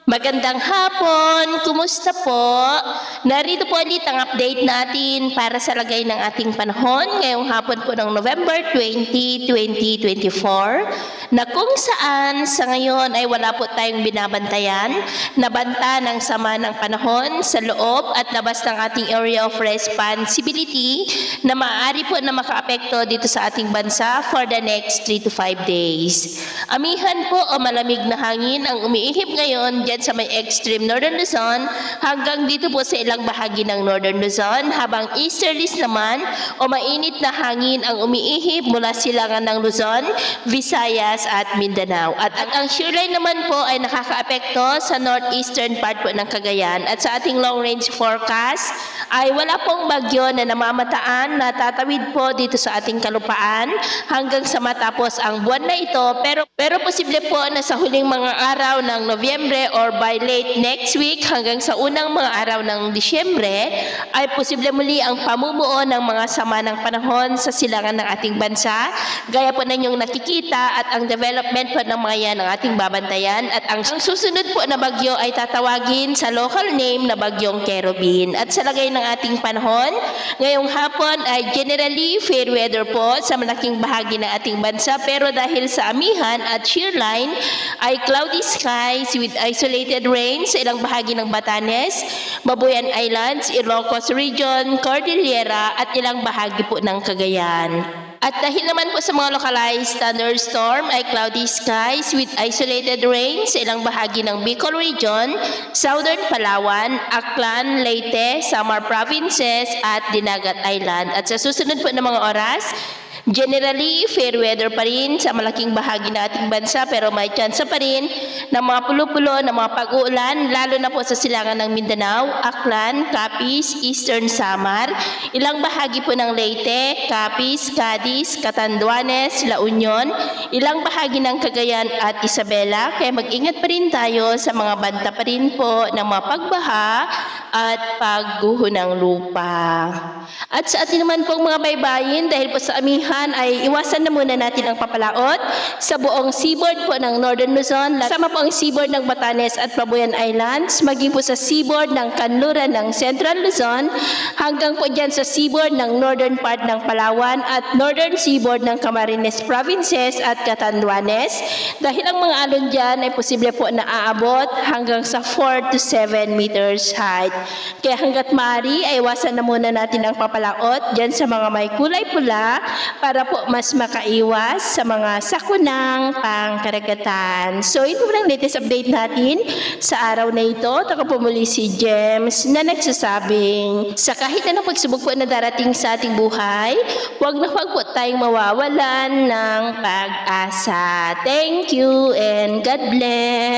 Magandang hapon, kumusta po? Narito po ulit ang update natin para sa lagay ng ating panahon ngayong hapon po ng November 20, 2024 na kung saan sa ngayon ay wala po tayong binabantayan na banta ng sama ng panahon sa loob at labas ng ating area of responsibility na maaari po na makaapekto dito sa ating bansa for the next 3 to 5 days. Amihan po o malamig na hangin ang umiihip ngayon dyan sa may extreme northern Luzon hanggang dito po sa ilang bahagi ng northern Luzon, habang easterlies naman o mainit na hangin ang umiihip mula silangan ng Luzon, Visayas at Mindanao. At ang shoreline naman po ay nakakaapekto sa northeastern part po ng Cagayan. At sa ating long range forecast ay wala pong bagyo na namamataan na tatawid po dito sa ating kalupaan hanggang sa matapos ang buwan na ito, pero posible po na sa huling mga araw ng Nobyembre or by late next week hanggang sa unang mga araw ng Disyembre ay posible muli ang pamumuo ng mga sama ng panahon sa silangan ng ating bansa, gaya po ninyong nakikita, at ang development po ng mga yan ang ating babantayan. At ang susunod po na bagyo ay tatawagin sa local name na Bagyong Kerubin. At sa lagay ng ating panahon ngayong hapon ay generally fair weather po sa malaking bahagi ng ating bansa, pero dahil sa amihan at shear line ay cloudy skies with isolated rain sa ilang bahagi ng Batanes, Babuyan Islands, Ilocos Region, Cordillera at ilang bahagi po ng Cagayan. At dahil naman po sa mga localized thunderstorm ay cloudy skies with isolated rain sa ilang bahagi ng Bicol Region, Southern Palawan, Aklan, Leyte, Samar Provinces at Dinagat Island. At sa susunod po ng mga oras, generally, fair weather pa rin sa malaking bahagi ng ating bansa, pero may chance pa rin ng mga pulo-pulo ng mga pag-uulan, lalo na po sa silangan ng Mindanao, Aklan, Capiz, Eastern Samar, ilang bahagi po ng Leyte, Capiz, Cadiz, Catanduanes, La Union, ilang bahagi ng Cagayan at Isabela. Kaya mag-ingat pa rin tayo sa mga banta pa rin po ng mga pagbaha at pagguho ng lupa. At sa atin naman pong mga baybayin, dahil po sa amihan ay iwasan na muna natin ang papalaot sa buong seaboard po ng Northern Luzon, kasama po ang seaboard ng Batanes at Babuyan Islands, maging po sa seaboard ng Kanluran ng Central Luzon, hanggang po dyan sa seaboard ng northern part ng Palawan at northern seaboard ng Camarines Provinces at Catanduanes, dahil ang mga alon dyan ay posible po na aabot hanggang sa 4 to 7 meters height. Kaya hanggat maaari ay iwasan na muna natin ang papalaot dyan sa mga may kulay pula para po mas makaiwas sa mga sakunang pangkaragatan. So ito po ang latest update natin sa araw na ito. Ako po muli si James na nagsasabing sa kahit anong pagsubok po na darating sa ating buhay, huwag na huwag po tayong mawawalan ng pag-asa. Thank you and God bless.